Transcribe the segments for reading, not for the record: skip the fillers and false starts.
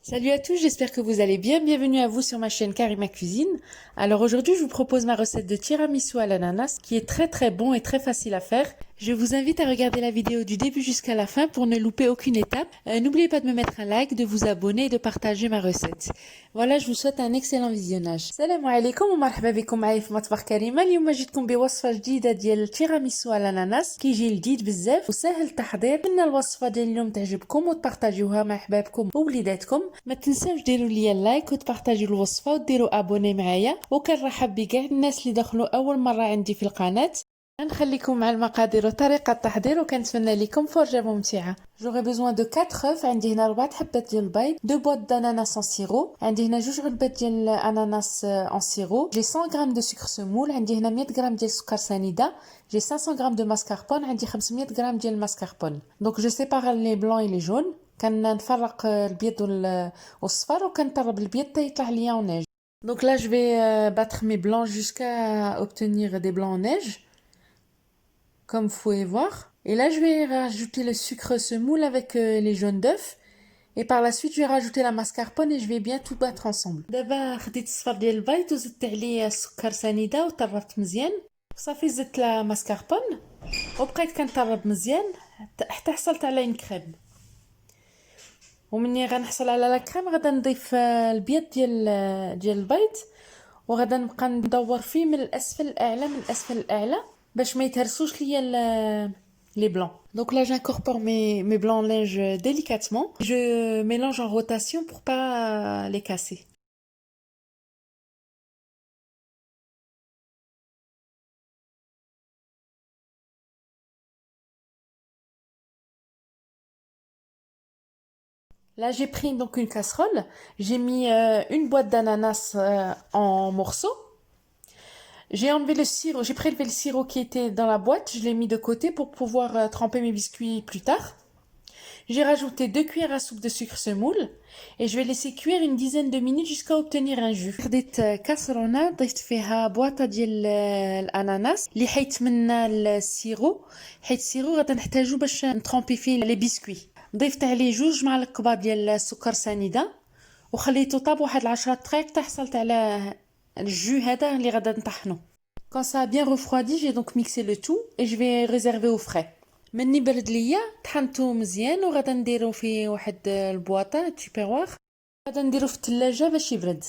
Salut à tous, j'espère que vous allez bien. Bienvenue à vous sur ma chaîne Karima Cuisine. Alors aujourd'hui, je vous propose ma recette de tiramisu à l'ananas qui est très bon et très facile à faire. Je vous invite à regarder la vidéo du début jusqu'à la fin pour ne louper aucune étape. N'oubliez pas de me mettre un like, de vous abonner et de partager ma recette. Voilà, je vous souhaite un excellent visionnage. Salam alaikum wa marhaba bikum معايا في مطبخ كريمة. اليوم جيتكم بوصفة جديدة ديال التيراميسو على الاناناس كيجي لذيذ بزاف وسهل التحضير. نتمنى الوصفة ديال اليوم تعجبكم وتبارطاجيوها مع احبابكم ووليداتكم. ما تنساوش ديروا لي اللايك وتبارطاجيو الوصفة وديروا ابوني معايا وكنرحب بكاع الناس اللي دخلوا اول مرة عندي في القناة. نخليكم مع المقادير وطريقة التحضير وكنتمنى لكم فرجة ممتعة. J'aurai besoin de 4 œufs. عندي هنا 4 حبات ديال البيض, 2 boîtes d'ananas en sirop. عندي هنا 2 علبات ديال الاناناس en sirop. J'ai 100 g de sucre semoule. عندي هنا 100 g ديال السكر سنيدة. J'ai 500 g de mascarpone. عندي 500 g ديال الماسكاربون. Donc je sépare les blancs et les jaunes. كنفرق البيض والصفر وكنطرب البيض حتى يطلع ليا en neige. Donc là je vais battre mes blancs jusqu'à obtenir des blancs en neige. Comme vous pouvez voir. Et là, je vais rajouter le sucre semoule avec les jaunes d'œufs. Et par la suite, je vais rajouter la mascarpone et je vais bien tout battre ensemble. دابا خديت الصفر ديال البيض وزدت عليه السكر سنيدة وطربت مزيان. صافي زدت لا ماسكاربون وبقيت كنطرب مزيان حتى حصلت على une crème. ومني غنحصل على لا كريم غادا نضيف البيض ديال البيض وغادا نبقى ندور فيه من الاسفل الاعلى من الاسفل الاعلى باش ما يتهرسوش ليا les blancs. Donc là j'incorpore mes blancs en neige délicatement. Je mélange en rotation pour pas les casser. Là j'ai pris donc une casserole, j'ai mis une boîte d'ananas en morceaux. J'ai enlevé le sirop, j'ai prélevé le sirop qui était dans la boîte, je l'ai mis de côté pour pouvoir tremper mes biscuits plus tard. J'ai rajouté 2 cuillères à soupe de sucre semoule et je vais laisser cuire une dizaine de minutes jusqu'à obtenir un jus. خديت كاسرونه ضفت فيها بواطه ديال الاناناس اللي حيت منها السيرو حيت السيرو غادي نحتاجو باش نطرمبي فيه لي بسكوي. ضفت عليه 2 معالق كبار ديال السكر سنيده وخليته طاب واحد 10 دقائق حتى حصلت على الجو هذا اللي غادا نطحنو. Quand ça a bien refroidi, j'ai donc mixé le tout et je vais réserver au frais. مني برد ليا طحنته مزيان وغادا نديرو فيه واحد البواطه تيبيروار غادا نديرو في الثلاجه باش يبرد.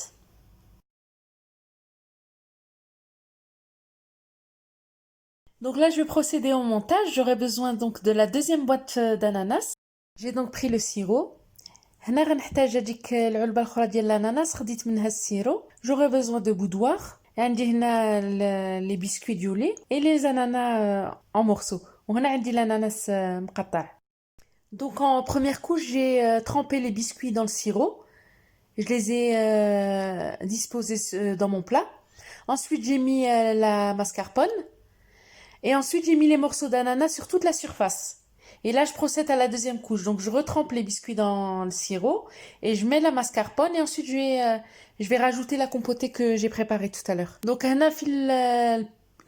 Donc là je vais procéder au montage. J'aurai besoin donc de la deuxième boîte d'ananas. J'ai donc pris le sirop. هنا غنحتاج هذيك العلبه الاخرى ديال الاناناس خديت منها السيرو. J'aurai besoin de boudoir. عندي هنا les biscuits du lait et les ananas en morceaux. وهنا عندي l'ananas مقطع. Donc en première couche, j'ai trempé les biscuits dans le sirop. Je les ai disposés dans mon plat. Ensuite, j'ai mis la mascarpone. Et ensuite, j'ai mis les morceaux d'ananas sur toute la surface. Et là, je procède à la deuxième couche. Donc, je retrempe les biscuits dans le sirop et je mets la mascarpone. Et ensuite, je vais rajouter la compotée que j'ai préparée tout à l'heure. Donc, هنا في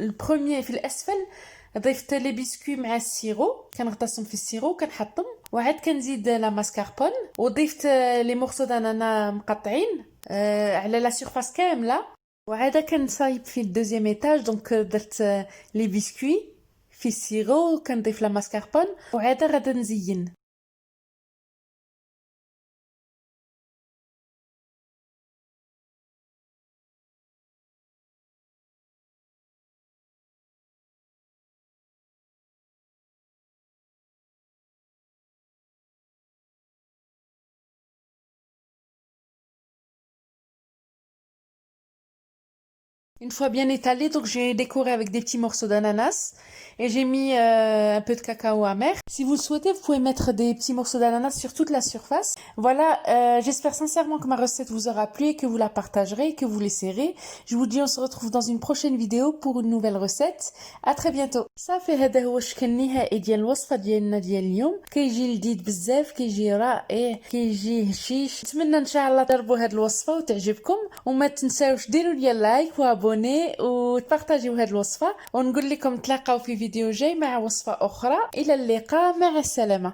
البروميير في الأسفل ضفت لي بسكوي مع السيرو كنغطسهم في السيرو وكنحطهم وعاد كنزيد لا ماسكاربون وضفت لي مورسو دانانا مقطعين على لا سيرفاس كامله وعاد كنصايب في الدوزيام ايتاج. دونك درت لي بسكوي في السيرو كنضيف لا ماسكاربون وعاد غادا نزين. Une fois bien étalé, donc j'ai décoré avec des petits morceaux d'ananas et j'ai mis un peu de cacao amer. Si vous le souhaitez, vous pouvez mettre des petits morceaux d'ananas sur toute la surface. Voilà, j'espère sincèrement que ma recette vous aura plu et que vous la partagerez, que vous l'essaierez. Je vous dis on se retrouve dans une prochaine vidéo pour une nouvelle recette. À très bientôt. صافي هذا هو الشكل النهائي ديال الوصفة ديالنا ديال اليوم. كيجي لذيذ بزاف, كيجي رائع, كيجي هشيش. نتمنى ان شاء الله تجربوا هذه الوصفة وتعجبكم وما تنساوش ديروا لي لايك وابوني وتبارطاجيو هذه الوصفة ونقول لكم تلاقاو في فيديو جاي مع وصفة أخرى. إلى اللقاء, مع السلامة.